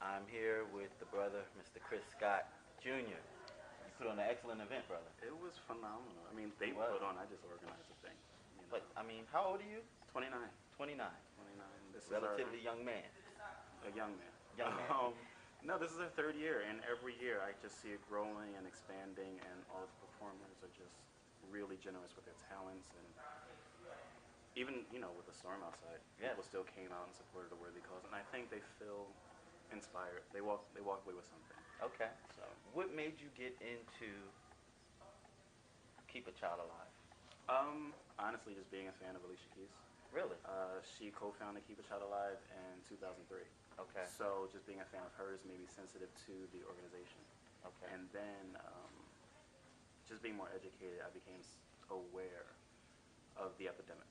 I'm here with the brother, Mr. Chris Scott Jr. You put on an excellent event, brother. It was phenomenal. I mean, they put on. I just organized the thing. But I mean, how old are you? 29. 29. 29. This Relatively young man. A young man. Young man. No, this is our third year, and every year I just see it growing and expanding, and all the performers are just really generous with their talents, and even with the storm outside, people still came out and supported a worthy cause, and I think they feel inspired. They walk away with something. Okay. So, what made you get into Keep a Child Alive? Honestly, just being a fan of Alicia. Really? She co-founded Keep a Child Alive in 2003. Okay. So just being a fan of hers made me sensitive to the organization. Okay. And then just being more educated, I became aware of the epidemic.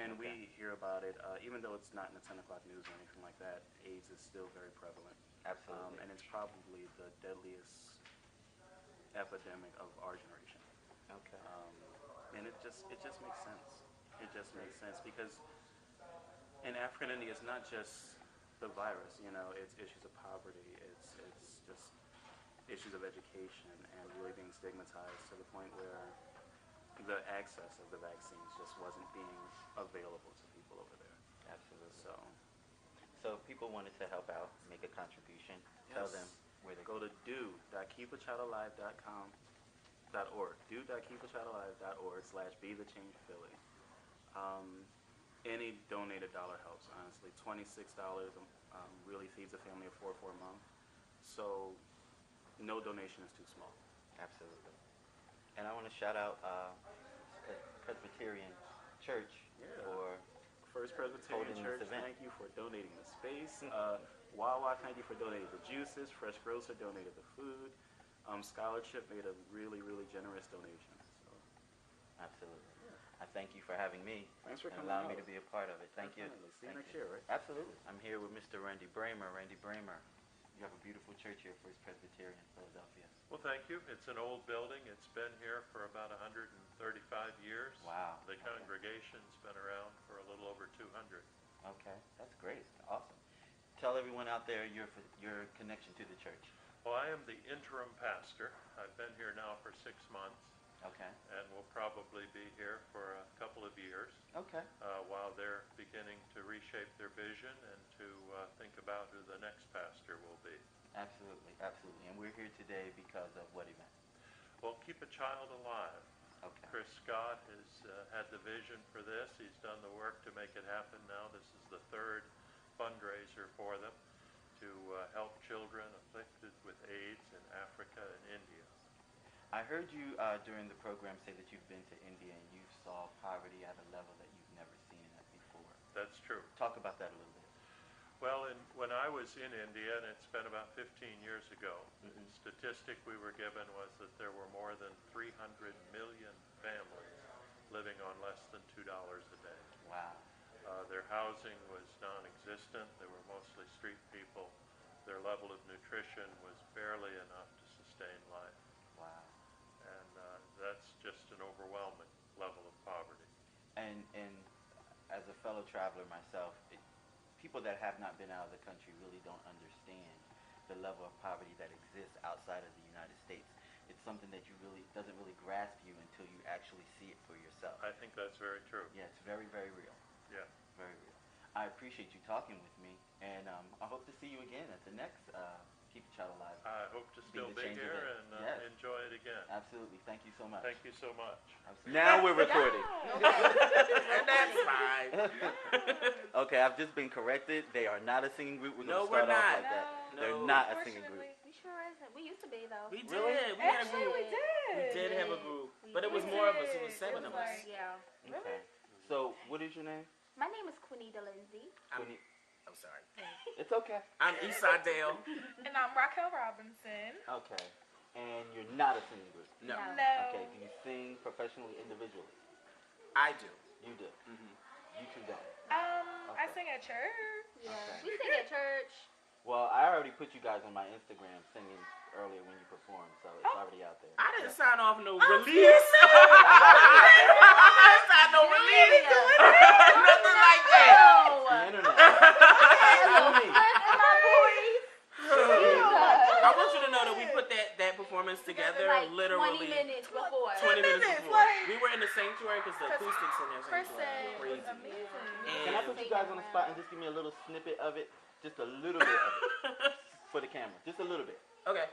And we hear about it, even though it's not in the 10 o'clock news or anything like that, AIDS is still very prevalent. Absolutely. And it's probably the deadliest epidemic of our generation. Okay. And it just makes sense. It just makes sense because in Africa and India, it's not just the virus. It's issues of poverty. It's just issues of education and really being stigmatized to the point where the access of the vaccines just wasn't being available to people over there. Absolutely. So if people wanted to help out, make a contribution, tell them where they go to do.keepachildalive.org. do.keepachildalive.org/be the change Philly. Any donated dollar helps, honestly. $26 really feeds a family of 4 for a month. So no donation is too small. Absolutely. And I want to shout out Presbyterian Church for First Presbyterian Church, thank you for donating the space. Wawa, thank you for donating the juices. Fresh Grocer donated the food. Scholarship made a really, really generous donation. So. Absolutely. I thank you for having me. Thanks for and coming allowing out. me to be a part of it. Thank you. See you next year, right? Absolutely. I'm here with Mr. Randy Bramer. Randy Bramer, you have a beautiful church here, First Presbyterian, Philadelphia. Well, thank you. It's an old building. It's been here for about 135 years. Wow. The congregation's been around for a little over 200. Okay, that's great. Awesome. Tell everyone out there your connection to the church. Well, I am the interim pastor. I've been here now for 6 months. Okay. And will probably be here for a couple of years. Okay. While they're beginning to reshape their vision and to think about who the next pastor will be. Absolutely, absolutely. And we're here today because of what event? Well, Keep a Child Alive. Okay. Chris Scott has had the vision for this. He's done the work to make it happen now. This is the third fundraiser for them to help children afflicted with AIDS in Africa and India. I heard you during the program say that you've been to India and you saw poverty at a level that you've never seen it before. That's true. Talk about that a little bit. Well, when I was in India, and it's been about 15 years ago, the statistic we were given was that there were more than 300 million families living on less than $2 a day. Wow. Their housing was non-existent. They were mostly street people. Their level of nutrition was barely enough to sustain life. Wow. And that's just an overwhelming level of poverty. And as a fellow traveler myself, people that have not been out of the country really don't understand the level of poverty that exists outside of the United States. It's something that doesn't really grasp you until you actually see it for yourself. I think that's very true. Yeah, it's very, very real. Yeah. Very real. I appreciate you talking with me, and I hope to see you again at the next Keep a Child Alive. I hope to still be here and enjoy it again. Absolutely. Thank you so much. Thank you so much. Absolutely. Now we're recording. That's fine. Okay, I've just been corrected. They are not a singing group. We're No, going to start we're off not. like that. No. They're not a singing group. We sure isn't. We used to be though. We did. Really? We had a Actually, group. we did. We did have a group, We but it was did. more of us. It was 7 of us. Yeah. Okay. So, what is your name? My name is Quinita Lindsay. I'm sorry. It's okay. I'm Esau Dale. And I'm Raquel Robinson. Okay. And you're not a singing group? No, No. No. Okay. Do you sing professionally, individually? I do. You do. Mm-hmm. You two don't. I sing at church. Yeah. Okay. We sing at church. Well, I already put you guys on my Instagram singing earlier when you performed, so it's already out there. I didn't sign off no Oh, release. I didn't sign no release. Nothing like that. The internet. And my boys. moments together, like literally 20 minutes before. 20 minutes before. like- We were in the sanctuary because the acoustics in there Chris sanctuary said were it was crazy. amazing. Can I put you guys on the spot and just give me a little snippet of it? Just a little bit of it for the camera. Just a little bit. Okay.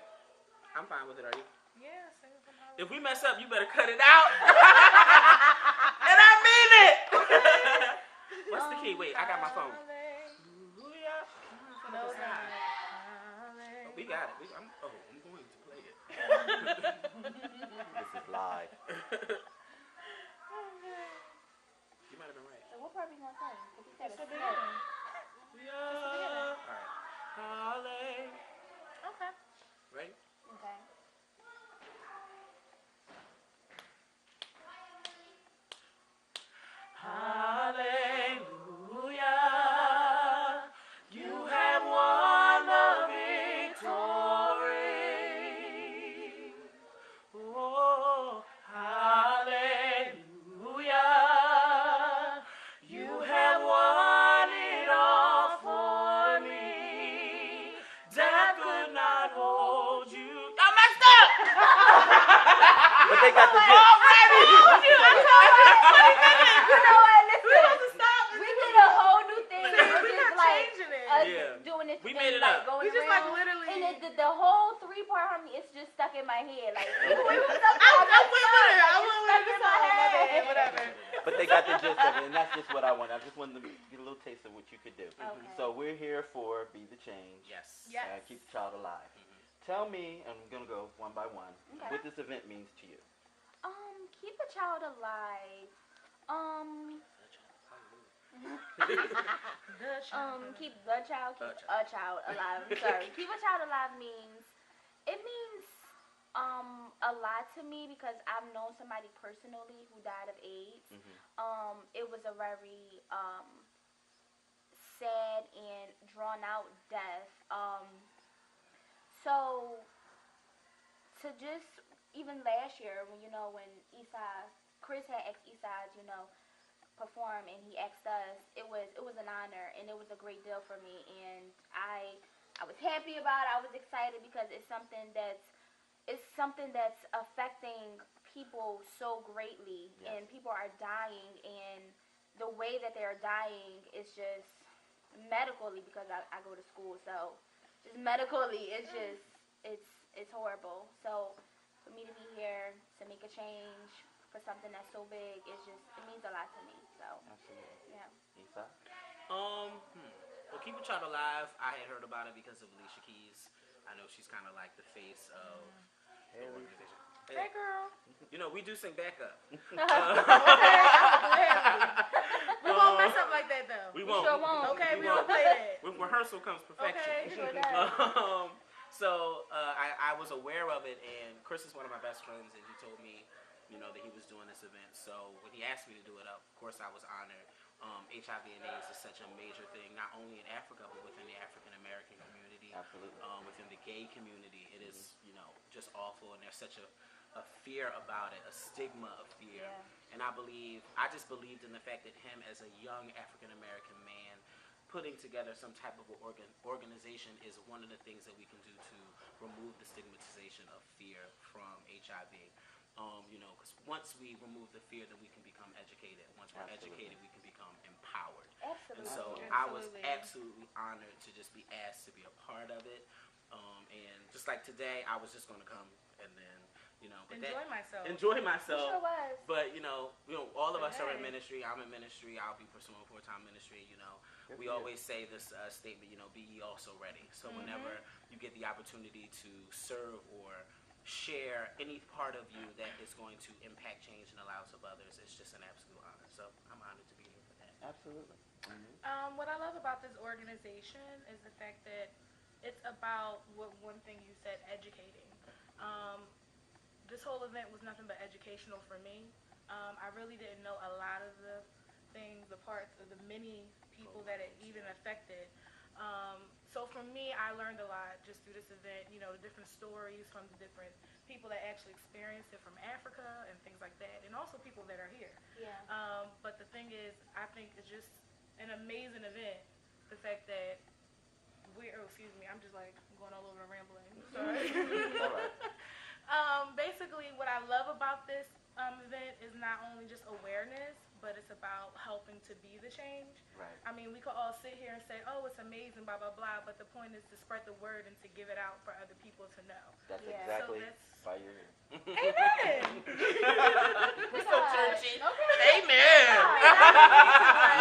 I'm fine with it, are you? Yeah, sing it from Halloween. If we mess up, you better cut it out. And I mean it. What's the key? Wait, I got my phone. Hallelujah. No, Oh, Hallelujah. we got it. I'm going to play it. This is live. You might have been right. So what part are we gonna sing? 'Cause he said It's a the snake. beginning. All right. Hallelujah. Okay. Ready? Okay. Hallelujah. You have won the victory. Oh, hallelujah. You have won it all for me. Death could not hold you. I messed up! But they got the gist. You know what? Listen. We did a whole new thing. We're just like Changing it. us Yeah. doing this. We thing, made it like, up. Going We just like around, literally. and the whole 3-part harmony is just stuck in my head. Like I went with it. in my head. Whatever. But they got the gist of it, and that's just what I want. I just wanted to get a little taste of what you could do. Okay. So we're here for Be the Change. Yes. Yes. Keep the child alive. Tell me, and I'm going to go one by one, Okay. what this event means to you. Keep a child alive. Keep a child alive. I'm sorry. Keep a child alive means it means a lot to me because I've known somebody personally who died of AIDS. It was a very sad and drawn out death. So to just even last year when Chris had asked Eastside, perform and he asked us, it was an honor and it was a great deal for me, and I was happy about it. I was excited because it's something that's affecting people so greatly. Yes. And people are dying, and the way that they're dying is just medically, because I go to school, so just medically it's just it's horrible. So for me to be here to make a change for something that's so big, it means a lot to me. So Absolutely. yeah. Isa? Well, Keep a Child Alive, I had heard about it because of Alicia Keys. I know she's kind of like the face of the organization. Hey, girl. We do sing backup. We won't mess up like that, though. We won't. sure won't. Okay, we won't. don't play that. With rehearsal comes perfection. Okay. Sure does. So I was aware of it, and Chris is one of my best friends, and he told me, that he was doing this event. So when he asked me to do it, of course I was honored. HIV and AIDS is such a major thing, not only in Africa, but within the African American community. Absolutely. Within the gay community. It is, just awful, and there's such a fear about it, a stigma of fear. Yeah. And I just believed in the fact that him as a young African American man putting together some type of organization is one of the things that we can do to remove the stigmatization of fear from HIV. Because once we remove the fear, then we can become educated. Once we're educated, we can become empowered. Absolutely. And so I was absolutely honored to just be asked to be a part of it. And just like today, I was just going to come and then, but Enjoy myself. Sure was. But all of us are in ministry. I'm in ministry. I'll be pursuing full-time ministry. We always say this statement. Be ye also ready. So whenever you get the opportunity to serve or share any part of you that is going to impact change in the lives of others, it's just an absolute honor. So I'm honored to be here for that. Absolutely. What I love about this organization is the fact that it's about one thing you said, educating. This whole event was nothing but educational for me. I really didn't know a lot of the things, the parts of the many people that it even affected. So for me, I learned a lot just through this event, the different stories from the different people that actually experienced it from Africa and things like that, and also people that are here. Yeah. But the thing is, I think it's just an amazing event. The fact that I'm just like going all over and rambling. Sorry. All right. not only just awareness, but it's about helping to be the change. Right. I mean, we could all sit here and say, oh, it's amazing, blah, blah, blah, but the point is to spread the word and to give it out for other people to know. That's Yeah. exactly So that's- why you're here. Amen! We're so churchy. Okay. Amen.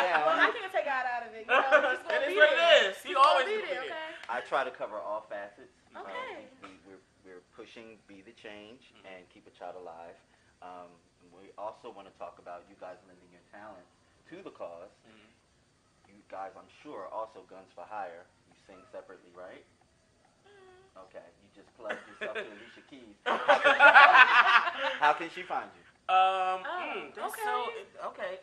Yeah. Well, I can't take God out of it. You know, we're just It gonna is be what it there. is. He We're gonna always be will be there, there. okay? I try to cover all facets. Okay. We're pushing Be the Change and Keep a Child Alive. We also want to talk about you guys lending your talents to the cause. You guys, I'm sure, are also Guns for Hire. You sing separately, right? Okay, you just plugged yourself to Alicia Keys. How can she find you? That's okay. okay.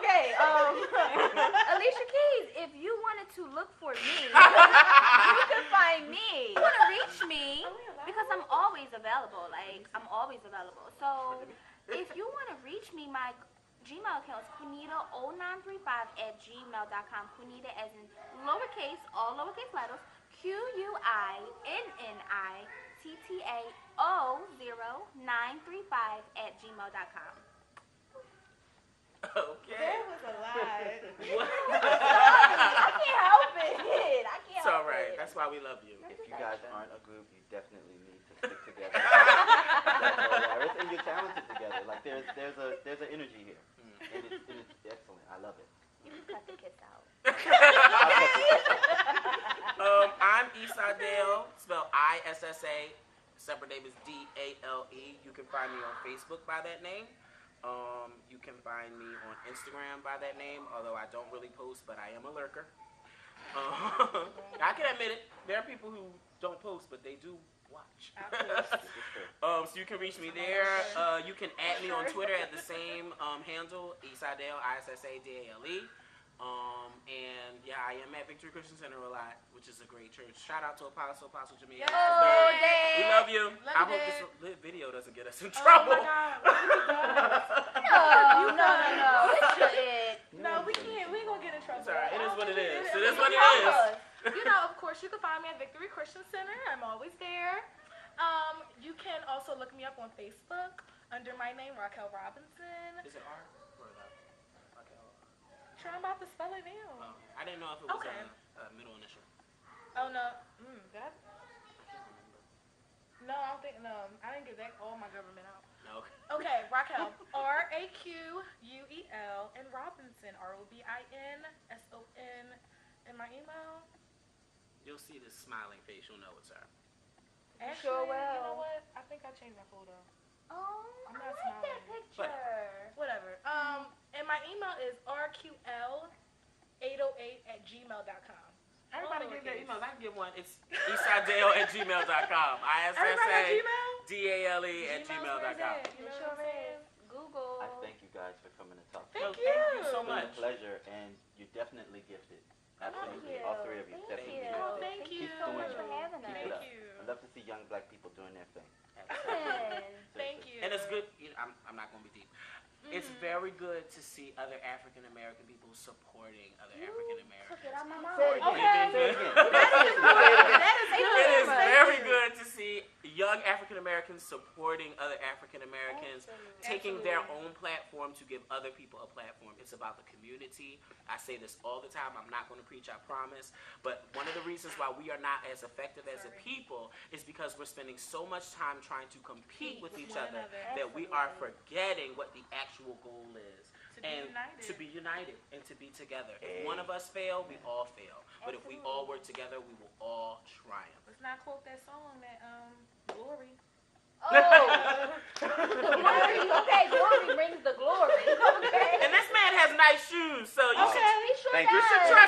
Okay. Alicia Keys, if you wanted to look for me, you can find me. You want to reach me because I'm always available. Like, I'm always available. So if you want to reach me, my Gmail account is Quinita0935@gmail.com. Quinita as in lowercase, all lowercase letters, QUINNITTAO0935@gmail.com. Okay. That was a lot. I can't help it. I can't It's help all right. it. That's why we love you. If you guys aren't a group, you definitely need to stick together. That's hilarious, and you're talented together. Like there's an energy here, and it's excellent. I love it. You can cut the kiss out. I'm Issa Dale, spelled ISSA. Separate name is DALE. You can find me on Facebook by that name. You can find me on Instagram by that name, although I don't really post, but I am a lurker. I can admit it. There are people who don't post, but they do watch. So you can reach me there. You can add me on Twitter at the same handle, Issa Dale, ISSADALE. And yeah, I am at Victory Christian Center a lot, which is a great church. Shout out to Apostle Jamaica. Yes. We love you. Love I you, hope Dad. this video doesn't get us in Oh trouble. my God. No. It's your it. No, we can't. We ain't gonna get in trouble. It's all right. It is what it is. It It is is what it Help is. us. You know, of course, you can find me at Victory Christian Center. I'm always there. You can also look me up on Facebook under my name, Raquel Robinson. Is it R or the Raquel? Sure, I'm about to spell it now. Oh, I didn't know if it was Okay. a middle initial. Oh no, that I can't remember. no, I don't think no. I didn't get that all my government out. No. Okay, Raquel, RAQUEL, and Robinson, ROBINSON, and my email. You'll see this smiling face. You'll know it's her. Actually, sure you know will. what? I think I changed my photo. Oh, I'm I not like that smiling. picture. Whatever. And my email is rql808@gmail.com. Everybody All give their lowercase. emails. I can give one. It's issadale@gmail.com. Everybody got Gmail? ISSADALE@gmail.com. You know It what I'm sure saying? is. Google. I thank you guys for coming to talk. Thank Thank you you. so It's been much. a pleasure, and you're definitely gifted. Absolutely, you. all three of you. Thank Definitely you. gifted. Oh, thank you. Keep so doing much it. for having Keep us. it up. Thank you. I'd love to see young black people doing their thing. Thank you. And it's good. I'm not going to be deep. It's very good to see other African American people supporting other African Took it Americans. out my mouth. Say it again. Okay. Say it again. That is It good. is Thank very you. good to see young African Americans supporting other African Americans, taking their own platform to give other people a platform. It's about the community. I say this all the time. I'm not going to preach, I promise. But one of the reasons why we are not as effective as a people is because we're spending so much time trying to compete with each one other another. that we are forgetting what the actual goal is. To be And united. to be united and to be together. If one of us fail, we all fail. But if we all work together, we will all triumph. Let's not quote that song that Glory. Oh. Glory. Okay, glory brings the glory. Okay. And this man has nice shoes, so you Okay. should He sure Thank you. does. You should try